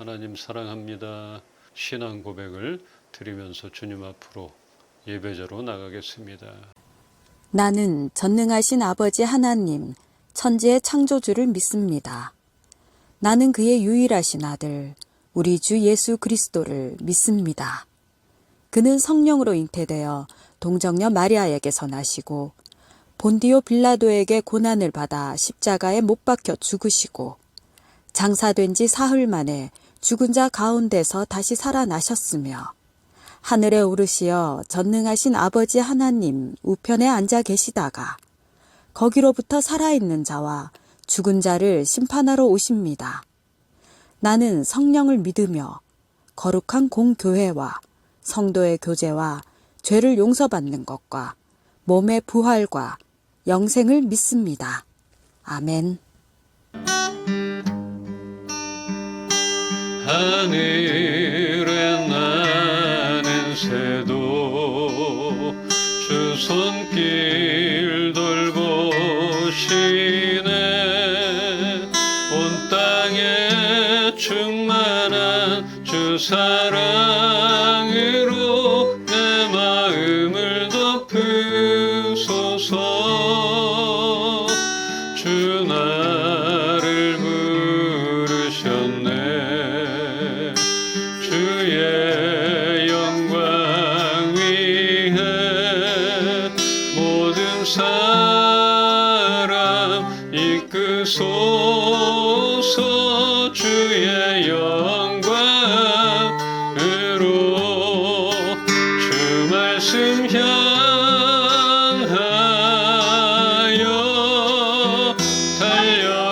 하나님 사랑합니다. 신앙 고백을 드리면서 주님 앞으로 예배자로 나가겠습니다. 나는 전능하신 아버지 하나님, 천지의 창조주를 믿습니다. 나는 그의 유일하신 아들, 우리 주 예수 그리스도를 믿습니다. 그는 성령으로 잉태되어 동정녀 마리아에게서 나시고 본디오 빌라도에게 고난을 받아 십자가에 못 박혀 죽으시고 장사된 지 사흘 만에 죽은 자 가운데서 다시 살아나셨으며 하늘에 오르시어 전능하신 아버지 하나님 우편에 앉아 계시다가 거기로부터 살아있는 자와 죽은 자를 심판하러 오십니다. 나는 성령을 믿으며 거룩한 공교회와 성도의 교제와 죄를 용서받는 것과 몸의 부활과 영생을 믿습니다. 아멘. 하늘에 나는 새도 주 손길 돌보시네. 온 땅에 충만한 주 사랑으로 내 마음을 덮으소서. 주 나를 부르셨네. 주의 영광 위에 모든 사람 이끄소서. 주의 영광으로 주 말씀 향하여 달려가리라.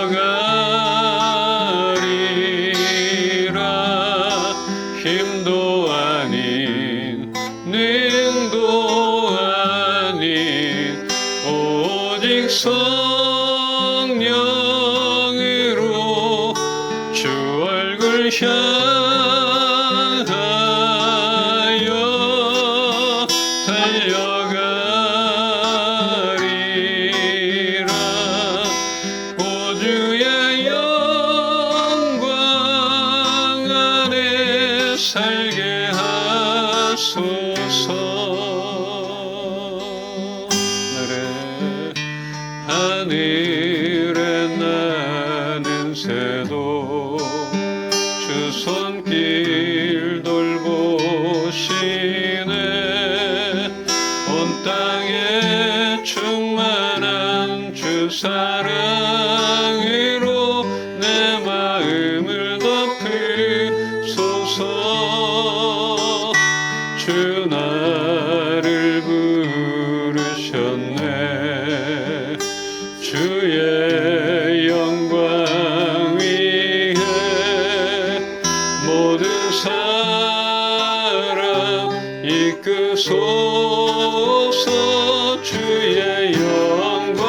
힘도 아닌 능도 아닌 오직 성령으로 주 얼굴 향하여 달려가리라. 구주의 영광 안에 살게 하소서. 하늘에 나는 새도 주 손길 돌보시네. 온 땅에 충만한 주 사랑으로 내 마음을 덮으소서. 주 나를 부르셨네. 주의 영광 위에 모든 사람 이끄소서. 주의 영광으로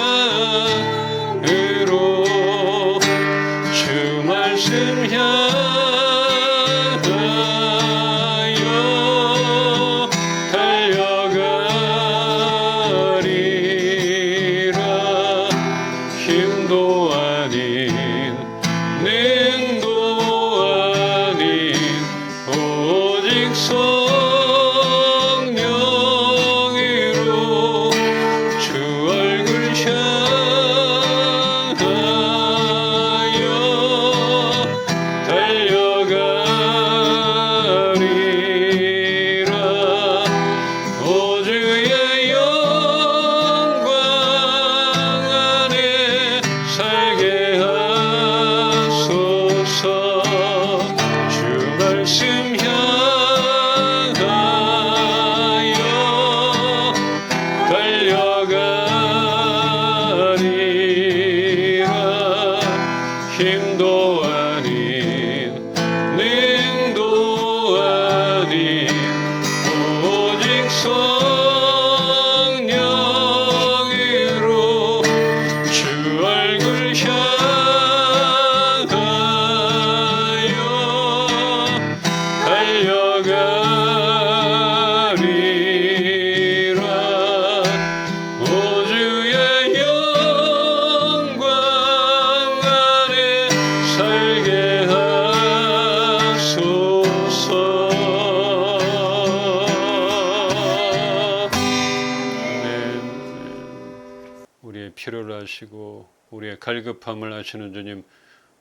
우리의 필요를 아시고 우리의 갈급함을 아시는 주님,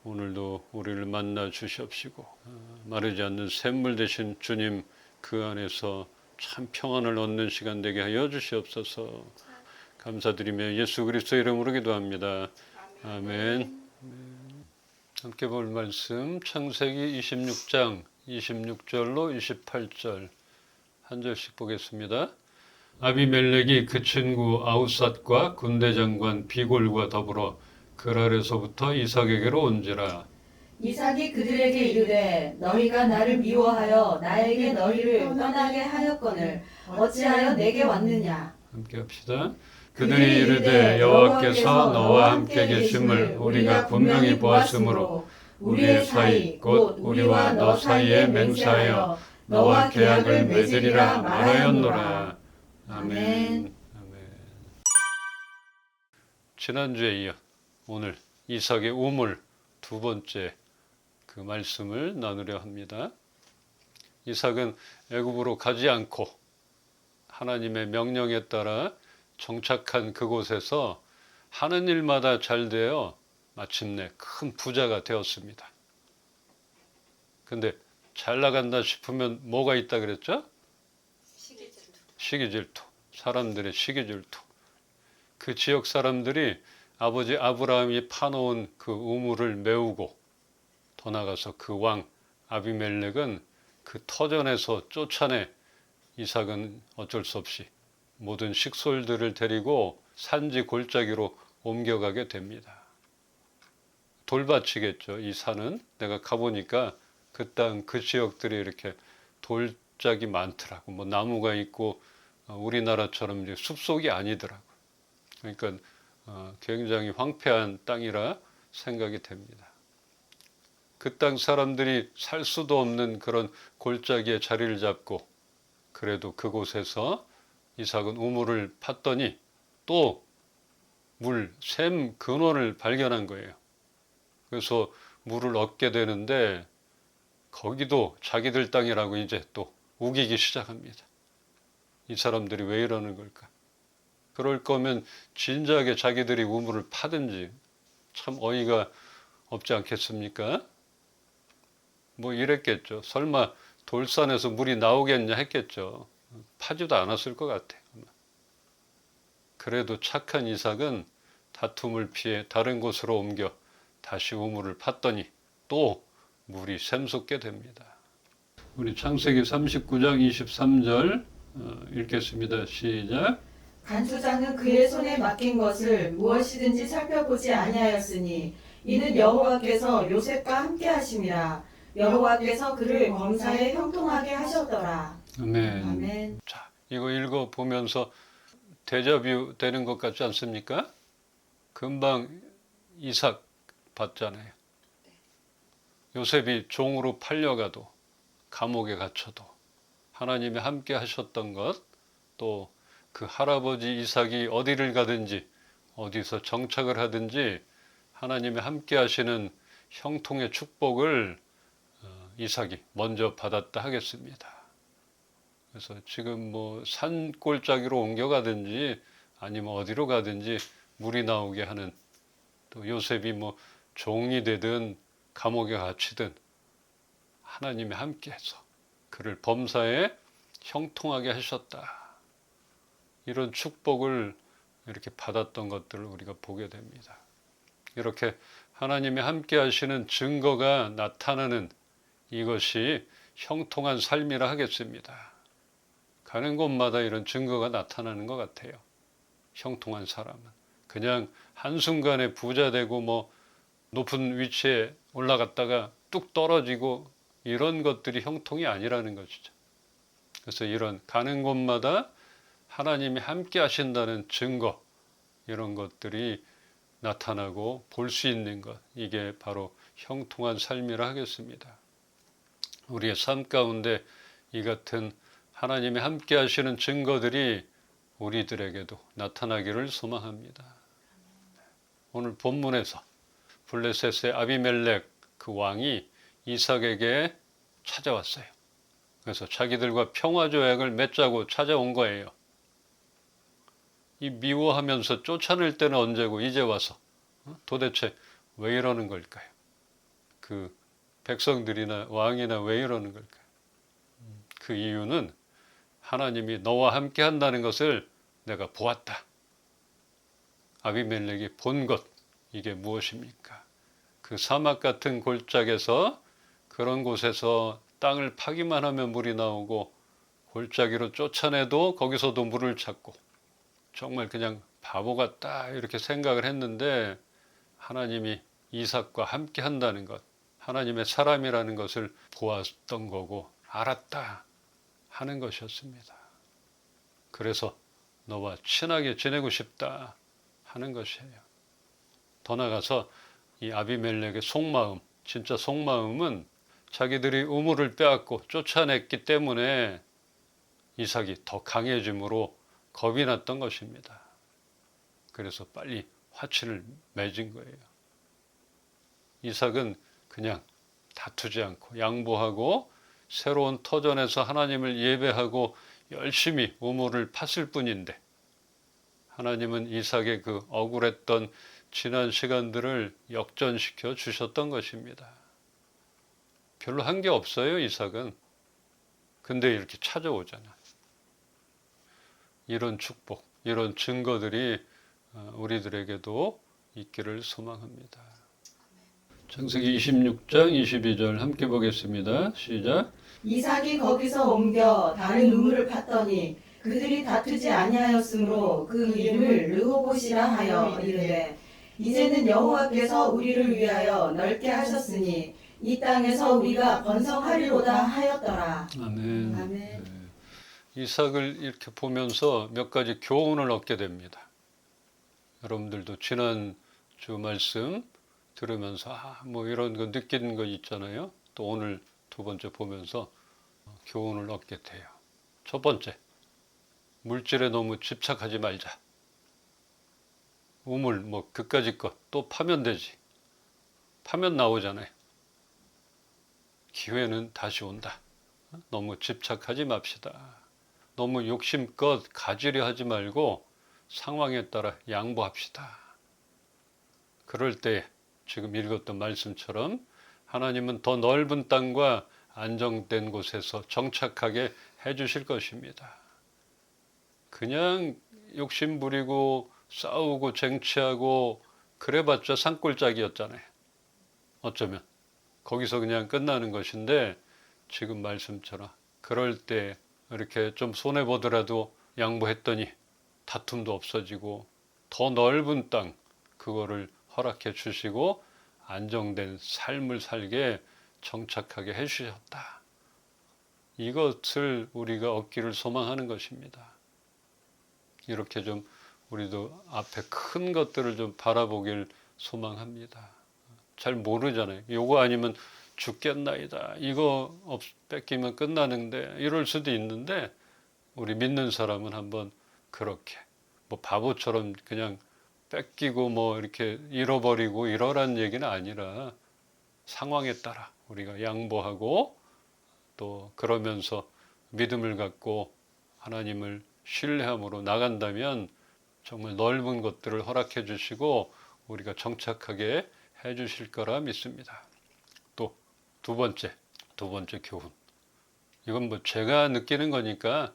오늘도 우리를 만나 주시옵시고 마르지 않는 샘물 되신 주님, 그 안에서 참 평안을 얻는 시간 되게 하여 주시옵소서. 감사드리며 예수 그리스도 이름으로 기도합니다. 아멘. 함께 볼 말씀 창세기 26장 26절로 28절 한 절씩 보겠습니다. 아비멜렉이 그 친구 아우삿과 군대장관 비골과 더불어 그랄에서부터 이삭에게로 온지라. 이삭이 그들에게 이르되 너희가 나를 미워하여 나에게 너희를 떠나게 하였거늘 어찌하여 내게 왔느냐. 함께 합시다. 그들이 이르되 여호와께서 너와 함께 계심을 우리가 분명히 보았으므로 우리의 사이 곧 우리와 너 사이에 맹세하여 너와 계약을 맺으리라 말하였노라. 아멘. 아멘. 지난주에 이어 오늘 이삭의 우물 두 번째 그 말씀을 나누려 합니다. 이삭은 애굽으로 가지 않고 하나님의 명령에 따라 정착한 그곳에서 하는 일마다 잘 되어 마침내 큰 부자가 되었습니다. 근데 잘 나간다 싶으면 뭐가 있다 그랬죠? 시기질투. 사람들의 시기질투. 그 지역 사람들이 아버지 아브라함이 파놓은 그 우물을 메우고 더 나가서 그 왕 아비멜렉은 그 터전에서 쫓아내 이삭은 어쩔 수 없이 모든 식솔들을 데리고 산지 골짜기로 옮겨가게 됩니다. 돌밭이겠죠. 이 산은 내가 가보니까 그 땅, 그 지역들이 이렇게 돌짝이 많더라고. 뭐 나무가 있고 우리나라처럼 이제 숲속이 아니더라고. 그러니까 굉장히 황폐한 땅이라 생각이 됩니다. 그 땅 사람들이 살 수도 없는 그런 골짜기에 자리를 잡고 그래도 그곳에서 이삭은 우물을 팠더니 또 샘 근원을 발견한 거예요. 그래서 물을 얻게 되는데 거기도 자기들 땅이라고 이제 또 우기기 시작합니다. 이 사람들이 왜 이러는 걸까? 그럴 거면 진작에 자기들이 우물을 파든지. 참 어이가 없지 않겠습니까? 뭐 이랬겠죠. 설마 돌산에서 물이 나오겠냐 했겠죠. 파지도 않았을 것 같아요. 그래도 착한 이삭은 다툼을 피해 다른 곳으로 옮겨 다시 우물을 팠더니 또 물이 샘솟게 됩니다. 우리 창세기 39장 23절 읽겠습니다. 시작. 간수장은 그의 손에 맡긴 것을 무엇이든지 살펴보지 아니하였으니 이는 여호와께서 요셉과 함께 하심이라. 여호와께서 그를 범사에 형통하게 하셨더라. 아멘. 아멘. 자, 이거 읽어 보면서 데자뷰 되는 것 같지 않습니까? 금방 이삭 봤잖아요. 요셉이 종으로 팔려가도 감옥에 갇혀도 하나님이 함께 하셨던 것, 또 그 할아버지 이삭이 어디를 가든지 어디서 정착을 하든지 하나님이 함께 하시는 형통의 축복을 이삭이 먼저 받았다 하겠습니다. 그래서 지금 뭐 산골짜기로 옮겨가든지 아니면 어디로 가든지 물이 나오게 하는, 또 요셉이 뭐 종이 되든 감옥에 갇히든 하나님이 함께해서 그를 범사에 형통하게 하셨다. 이런 축복을 이렇게 받았던 것들을 우리가 보게 됩니다. 이렇게 하나님이 함께 하시는 증거가 나타나는 이것이 형통한 삶이라 하겠습니다. 가는 곳마다 이런 증거가 나타나는 것 같아요. 형통한 사람은 그냥 한순간에 부자 되고 뭐 높은 위치에 올라갔다가 뚝 떨어지고 이런 것들이 형통이 아니라는 것이죠. 그래서 이런 가는 곳마다 하나님이 함께 하신다는 증거, 이런 것들이 나타나고 볼 수 있는 것, 이게 바로 형통한 삶이라 하겠습니다. 우리의 삶 가운데 이 같은 하나님이 함께 하시는 증거들이 우리들에게도 나타나기를 소망합니다. 오늘 본문에서 블레셋의 아비멜렉 그 왕이 이삭에게 찾아왔어요. 그래서 자기들과 평화조약을 맺자고 찾아온 거예요. 이 미워하면서 쫓아낼 때는 언제고 이제 와서 도대체 왜 이러는 걸까요? 그 백성들이나 왕이나 왜 이러는 걸까요? 그 이유는 하나님이 너와 함께 한다는 것을 내가 보았다. 아비멜렉이 본 것, 이게 무엇입니까? 그 사막 같은 골짜기에서 그런 곳에서 땅을 파기만 하면 물이 나오고 골짜기로 쫓아내도 거기서도 물을 찾고 정말 그냥 바보 같다 이렇게 생각을 했는데 하나님이 이삭과 함께 한다는 것, 하나님의 사람이라는 것을 보았던 거고 알았다 하는 것이었습니다. 그래서 너와 친하게 지내고 싶다 하는 것이에요. 더 나아가서 이 아비멜렉의 속마음, 진짜 속마음은 자기들이 우물을 빼앗고 쫓아냈기 때문에 이삭이 더 강해짐으로 겁이 났던 것입니다. 그래서 빨리 화친을 맺은 거예요. 이삭은 그냥 다투지 않고 양보하고 새로운 터전에서 하나님을 예배하고 열심히 우물을 팠을 뿐인데 하나님은 이삭의 그 억울했던 지난 시간들을 역전시켜 주셨던 것입니다. 별로 한 게 없어요, 이삭은. 근데 이렇게 찾아오잖아. 이런 축복, 이런 증거들이 우리들에게도 있기를 소망합니다. 창세기 26장 22절 함께 보겠습니다. 시작. 이삭이 거기서 옮겨 다른 우물을 팠더니 그들이 다투지 아니하였으므로 그 이름을 르호봇이라 하여 이르되 이제는 여호와께서 우리를 위하여 넓게 하셨으니 이 땅에서 우리가 번성하리로다 하였더라. 아멘. 아멘. 네. 이삭을 이렇게 보면서 몇 가지 교훈을 얻게 됩니다. 여러분들도 지난 주 말씀 들으면서 뭐 이런 거 느끼는 거 있잖아요. 또 오늘 두 번째 보면서 교훈을 얻게 돼요. 첫 번째, 물질에 너무 집착하지 말자. 우물 뭐 그까짓 것 또 파면 되지. 파면 나오잖아요. 기회는 다시 온다. 너무 집착하지 맙시다. 너무 욕심껏 가지려 하지 말고 상황에 따라 양보합시다. 그럴 때 지금 읽었던 말씀처럼 하나님은 더 넓은 땅과 안정된 곳에서 정착하게 해주실 것입니다. 그냥 욕심 부리고 싸우고 쟁취하고 그래봤자 산골짜기였잖아요. 어쩌면 거기서 그냥 끝나는 것인데 지금 말씀처럼 그럴 때 이렇게 좀 손해보더라도 양보했더니 다툼도 없어지고 더 넓은 땅 그거를 허락해 주시고 안정된 삶을 살게 정착하게 해주셨다. 이것을 우리가 얻기를 소망하는 것입니다. 이렇게 좀 우리도 앞에 큰 것들을 좀 바라보길 소망합니다. 잘 모르잖아요. 요거 아니면 죽겠나이다. 이거 뺏기면 끝나는데 이럴 수도 있는데 우리 믿는 사람은 한번 그렇게 뭐 바보처럼 그냥 뺏기고 뭐 이렇게 잃어버리고 이러란 얘기는 아니라 상황에 따라 우리가 양보하고 또 그러면서 믿음을 갖고 하나님을 신뢰함으로 나간다면 정말 넓은 것들을 허락해 주시고 우리가 정착하게 해 주실 거라 믿습니다. 또 두 번째 교훈. 이건 뭐 제가 느끼는 거니까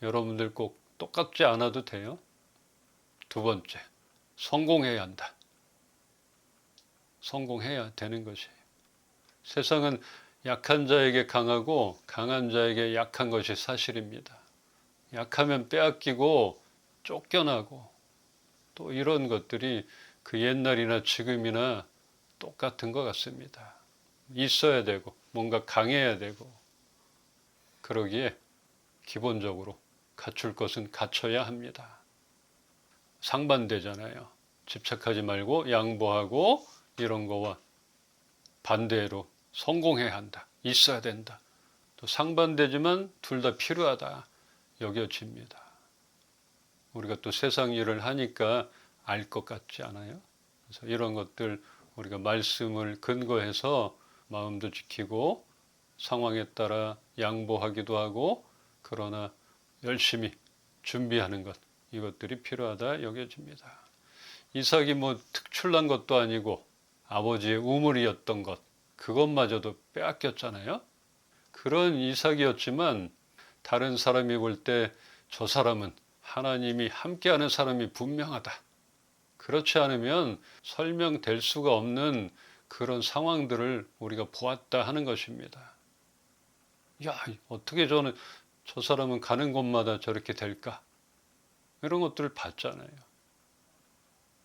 여러분들 꼭 똑같지 않아도 돼요. 두 번째, 성공해야 한다. 성공해야 되는 것이에요. 세상은 약한 자에게 강하고 강한 자에게 약한 것이 사실입니다. 약하면 빼앗기고 쫓겨나고 또 이런 것들이 그 옛날이나 지금이나 똑같은 것 같습니다. 있어야 되고 뭔가 강해야 되고 그러기에 기본적으로 갖출 것은 갖춰야 합니다. 상반되잖아요. 집착하지 말고 양보하고 이런 거와 반대로 성공해야 한다. 있어야 된다. 또 상반되지만 둘 다 필요하다. 여겨집니다. 우리가 또 세상 일을 하니까 알 것 같지 않아요? 그래서 이런 것들 우리가 말씀을 근거해서 마음도 지키고 상황에 따라 양보하기도 하고 그러나 열심히 준비하는 것 이것들이 필요하다 여겨집니다. 이삭이 뭐 특출난 것도 아니고 아버지의 우물이었던 것, 그것마저도 빼앗겼잖아요. 그런 이삭이었지만 다른 사람이 볼 때 저 사람은 하나님이 함께하는 사람이 분명하다. 그렇지 않으면 설명될 수가 없는 그런 상황들을 우리가 보았다 하는 것입니다. 야, 어떻게 저 사람은 가는 곳마다 저렇게 될까? 이런 것들을 봤잖아요.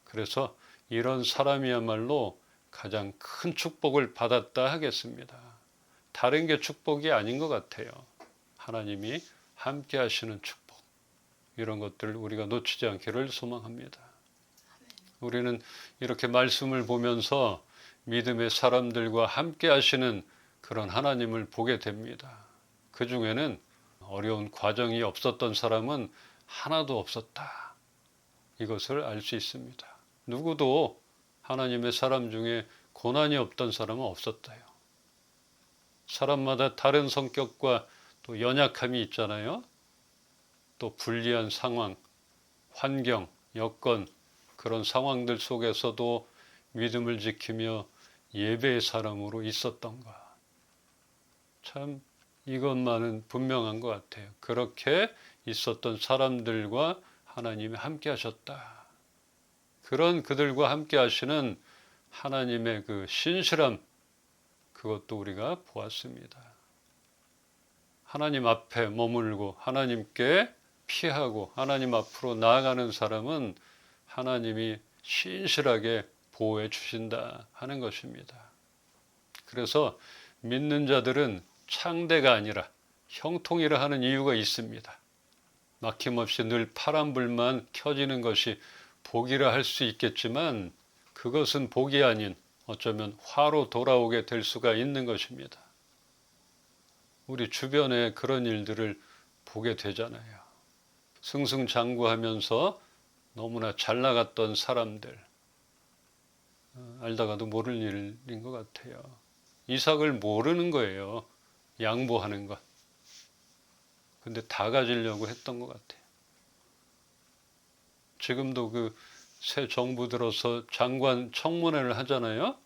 그래서 이런 사람이야말로 가장 큰 축복을 받았다 하겠습니다. 다른 게 축복이 아닌 것 같아요. 하나님이 함께 하시는 축복. 이런 것들 우리가 놓치지 않기를 소망합니다. 우리는 이렇게 말씀을 보면서 믿음의 사람들과 함께 하시는 그런 하나님을 보게 됩니다. 그 중에는 어려운 과정이 없었던 사람은 하나도 없었다. 이것을 알 수 있습니다. 누구도 하나님의 사람 중에 고난이 없던 사람은 없었다요. 사람마다 다른 성격과 또 연약함이 있잖아요. 또 불리한 상황, 환경, 여건, 그런 상황들 속에서도 믿음을 지키며 예배의 사람으로 있었던가. 참 이것만은 분명한 것 같아요. 그렇게 있었던 사람들과 하나님이 함께 하셨다. 그런 그들과 함께 하시는 하나님의 그 신실함, 그것도 우리가 보았습니다. 하나님 앞에 머물고 하나님께 피하고 하나님 앞으로 나아가는 사람은 하나님이 신실하게 보호해 주신다 하는 것입니다. 그래서 믿는 자들은 창대가 아니라 형통이라 하는 이유가 있습니다. 막힘없이 늘 파란불만 켜지는 것이 복이라 할 수 있겠지만 그것은 복이 아닌 어쩌면 화로 돌아오게 될 수가 있는 것입니다. 우리 주변에 그런 일들을 보게 되잖아요. 승승장구하면서 너무나 잘 나갔던 사람들, 알다가도 모를 일인 것 같아요. 이삭을 모르는 거예요. 양보하는 것. 근데 다 가지려고 했던 것 같아요. 지금도 그 새 정부 들어서 장관 청문회를 하잖아요.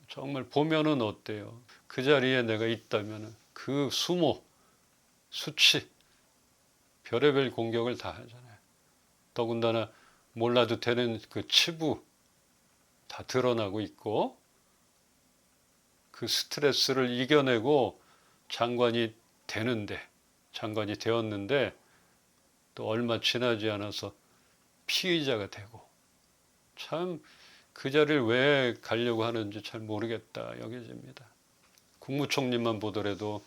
정말 보면은 어때요? 그 자리에 내가 있다면은 그 수모, 수치, 별의별 공격을 다 하잖아요. 더군다나 몰라도 되는 그 치부 다 드러나고 있고 그 스트레스를 이겨내고 장관이 되었는데 또 얼마 지나지 않아서 피의자가 되고 참 그 자리를 왜 가려고 하는지 잘 모르겠다 여겨집니다. 국무총리만 보더라도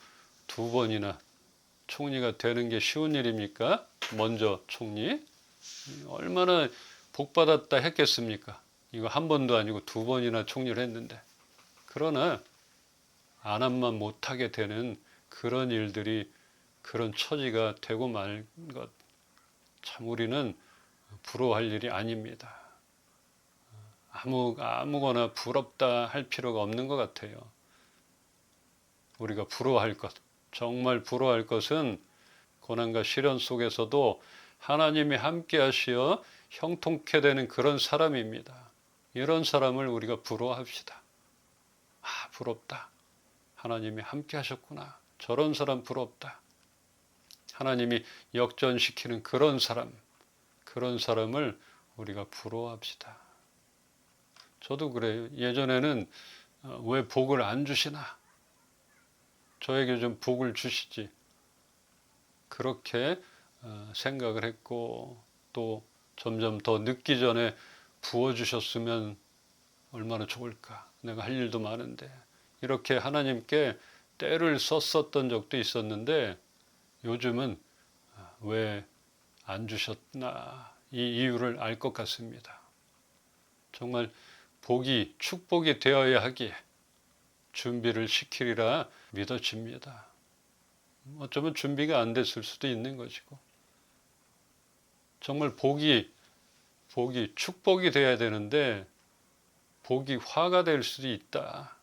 2번이나 총리가 되는 게 쉬운 일입니까? 먼저 총리. 얼마나 복받았다 했겠습니까? 이거 한 번도 아니고 2번이나 총리를 했는데. 그러나 안 하면 못하게 되는 그런 일들이 그런 처지가 되고 말 것. 참 우리는 부러워할 일이 아닙니다. 아무거나 부럽다 할 필요가 없는 것 같아요. 우리가 부러워할 것, 정말 부러워할 것은 고난과 시련 속에서도 하나님이 함께 하시어 형통케 되는 그런 사람입니다. 이런 사람을 우리가 부러워합시다. 아, 부럽다. 하나님이 함께 하셨구나. 저런 사람 부럽다. 하나님이 역전시키는 그런 사람을 우리가 부러워합시다. 저도 그래요. 예전에는 왜 복을 안 주시나? 저에게 좀 복을 주시지. 그렇게 생각을 했고 또 점점 더 늦기 전에 부어주셨으면 얼마나 좋을까. 내가 할 일도 많은데. 이렇게 하나님께 때를 썼었던 적도 있었는데 요즘은 왜 안 주셨나 이 이유를 알 것 같습니다. 정말 축복이 되어야 하기에 준비를 시키리라 믿어집니다. 어쩌면 준비가 안 됐을 수도 있는 것이고 정말 복이 축복이 돼야 되는데 복이 화가 될 수도 있다.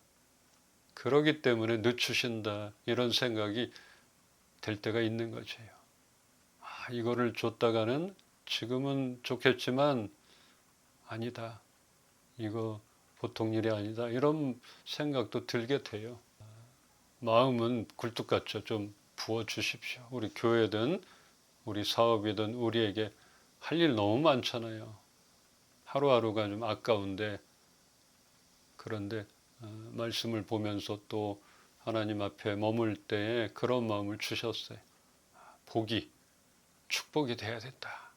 그러기 때문에 늦추신다 이런 생각이 될 때가 있는 거죠. 이거를 줬다가는 지금은 좋겠지만 아니다. 이거 보통 일이 아니다. 이런 생각도 들게 돼요. 마음은 굴뚝 같죠. 좀 부어주십시오. 우리 교회든 우리 사업이든 우리에게 할 일 너무 많잖아요. 하루하루가 좀 아까운데 그런데 말씀을 보면서 또 하나님 앞에 머물 때에 그런 마음을 주셨어요. 복이 축복이 돼야 된다.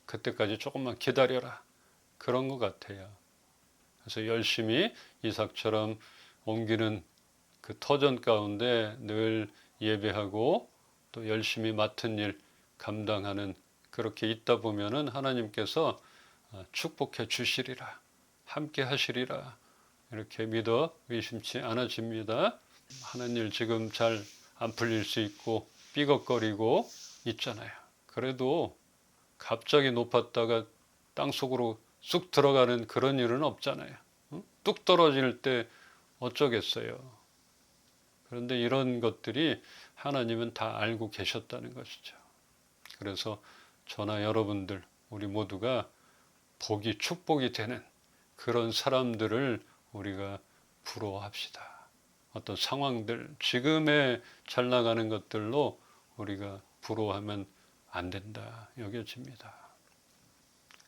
그때까지 조금만 기다려라. 그런 것 같아요. 그래서 열심히 이삭처럼 옮기는 그 터전 가운데 늘 예배하고 또 열심히 맡은 일 감당하는 그렇게 있다 보면은 하나님께서 축복해 주시리라. 함께 하시리라. 이렇게 믿어 의심치 않아집니다. 하는 일 지금 잘 안 풀릴 수 있고 삐걱거리고 있잖아요. 그래도 갑자기 높았다가 땅속으로 쑥 들어가는 그런 일은 없잖아요. 뚝 떨어질 때 어쩌겠어요. 그런데 이런 것들이 하나님은 다 알고 계셨다는 것이죠. 그래서 저나 여러분들 우리 모두가 복이 축복이 되는 그런 사람들을 우리가 부러워합시다. 어떤 상황들, 지금의 잘 나가는 것들로 우리가 부러워하면 안 된다 여겨집니다.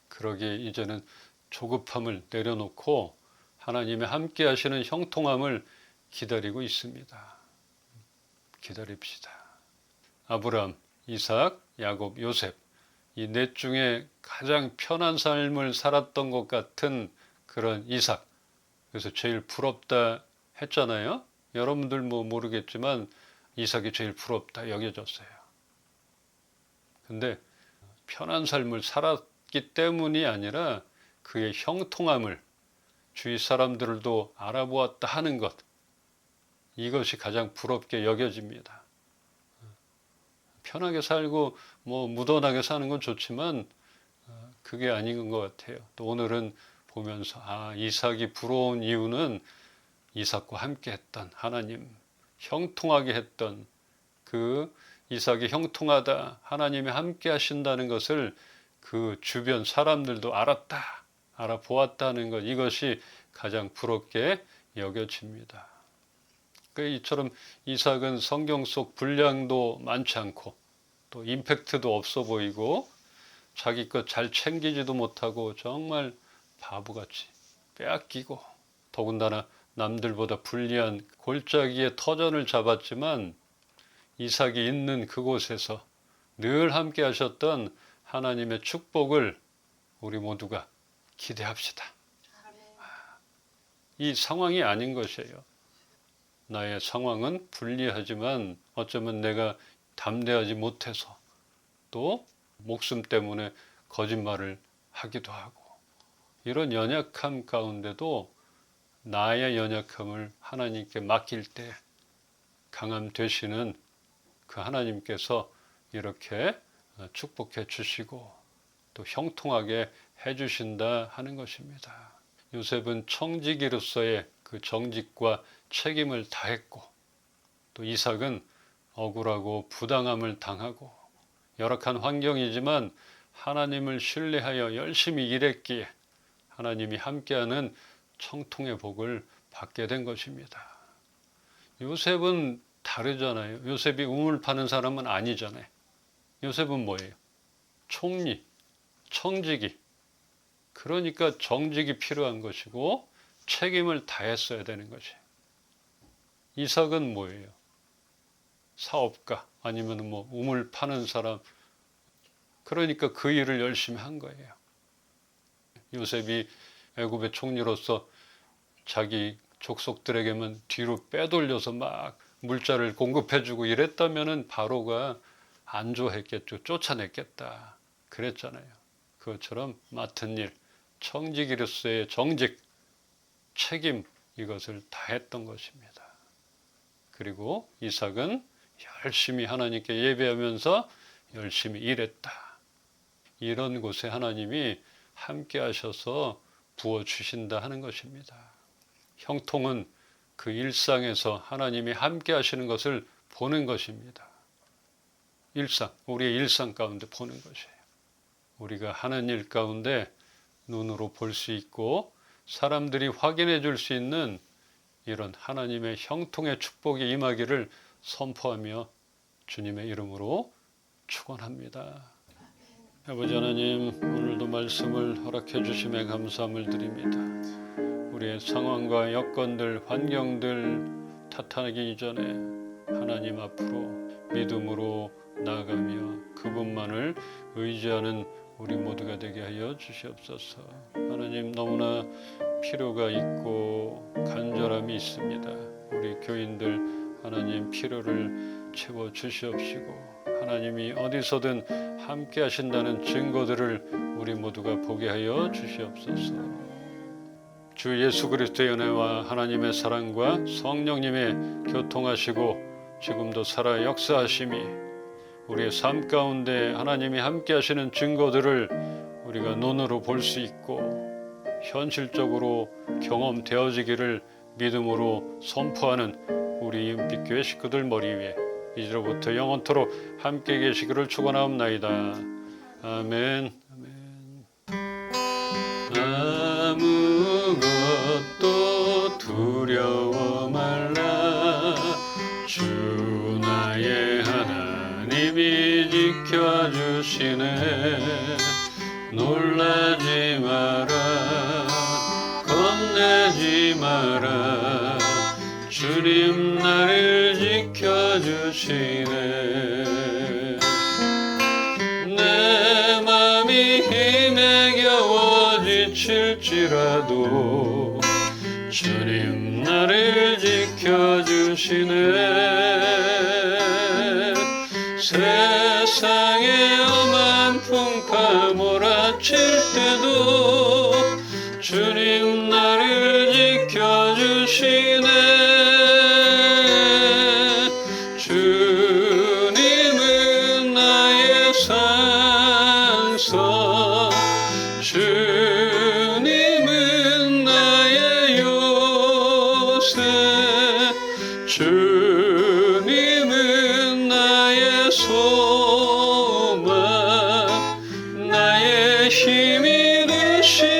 그러기에 이제는 조급함을 내려놓고 하나님의 함께 하시는 형통함을 기다리고 있습니다. 기다립시다. 아브라함, 이삭, 야곱, 요셉 이 넷 중에 가장 편한 삶을 살았던 것 같은 그런 이삭. 그래서 제일 부럽다 했잖아요. 여러분들 뭐 모르겠지만 이삭이 제일 부럽다 여겨졌어요. 근데 편한 삶을 살았기 때문이 아니라 그의 형통함을 주위 사람들도 알아보았다 하는 것. 이것이 가장 부럽게 여겨집니다. 편하게 살고 뭐 무던하게 사는 건 좋지만 그게 아닌 것 같아요. 또 오늘은 보면서 이삭이 부러운 이유는 이삭과 함께 했던 하나님, 형통하게 했던 그 이삭이 형통하다, 하나님이 함께 하신다는 것을 그 주변 사람들도 알았다, 알아보았다는 것, 이것이 가장 부럽게 여겨집니다. 이처럼 이삭은 성경 속 분량도 많지 않고 또 임팩트도 없어 보이고 자기 것 잘 챙기지도 못하고 정말 바보같이 빼앗기고 더군다나 남들보다 불리한 골짜기의 터전을 잡았지만 이삭이 있는 그곳에서 늘 함께 하셨던 하나님의 축복을 우리 모두가 기대합시다. 이 상황이 아닌 것이에요. 나의 상황은 불리하지만 어쩌면 내가 담대하지 못해서 또 목숨 때문에 거짓말을 하기도 하고 이런 연약함 가운데도 나의 연약함을 하나님께 맡길 때 강함 되시는 그 하나님께서 이렇게 축복해 주시고 또 형통하게 해 주신다 하는 것입니다. 요셉은 청지기로서의 그 정직과 책임을 다했고 또 이삭은 억울하고 부당함을 당하고 열악한 환경이지만 하나님을 신뢰하여 열심히 일했기에 하나님이 함께하는 청통의 복을 받게 된 것입니다. 요셉은 다르잖아요. 요셉이 우물 파는 사람은 아니잖아요. 요셉은 뭐예요? 총리, 청지기. 그러니까 정직이 필요한 것이고 책임을 다했어야 되는 것이에요. 이삭은 뭐예요? 사업가 아니면 뭐 우물 파는 사람. 그러니까 그 일을 열심히 한 거예요. 요셉이 애굽의 총리로서 자기 족속들에게만 뒤로 빼돌려서 막 물자를 공급해주고 이랬다면은 바로가 안 좋아했겠죠. 쫓아냈겠다. 그랬잖아요. 그것처럼 맡은 일, 청지기로서의 정직, 책임 이것을 다 했던 것입니다. 그리고 이삭은 열심히 하나님께 예배하면서 열심히 일했다. 이런 곳에 하나님이 함께 하셔서 부어주신다 하는 것입니다. 형통은 그 일상에서 하나님이 함께 하시는 것을 보는 것입니다. 일상, 우리의 일상 가운데 보는 것이에요. 우리가 하는 일 가운데 눈으로 볼 수 있고 사람들이 확인해 줄 수 있는 이런 하나님의 형통의 축복이 임하기를 선포하며 주님의 이름으로 축원합니다. 아버지 하나님, 오늘도 말씀을 허락해 주심에 감사함을 드립니다. 우리의 상황과 여건들, 환경들 탓하기 이전에 하나님 앞으로 믿음으로 나아가며 그분만을 의지하는 우리 모두가 되게 하여 주시옵소서. 하나님, 너무나 필요가 있고 간절함이 있습니다. 우리 교인들 하나님 필요를 채워 주시옵시고 하나님이 어디서든 함께 하신다는 증거들을 우리 모두가 보게 하여 주시옵소서. 주 예수 그리스도의 은혜와 하나님의 사랑과 성령님의 교통하시고 지금도 살아 역사하심이 우리의 삶 가운데 하나님이 함께 하시는 증거들을 우리가 눈으로 볼 수 있고 현실적으로 경험되어지기를 믿음으로 선포하는 우리 이은빛교회 식구들 머리 위에 이제로부터 영원토록 함께 계시기를 축원하옵나이다. 아멘. 아무것도 두려워 말라. 주 나의 하나님이 지켜주시네. 놀라지 마라, 겁내지 마라. 주님 나를 지켜주시네. 내 맘이 힘에 겨워 지칠지라도 주님 나를 지켜주시네. 세상에 엄한 풍파 몰아칠 때도 주님 나를 지켜주시네. 주님은 나의 산성, 주님은 나의 요새, 주님은 나의 소망, 나의 힘이 되시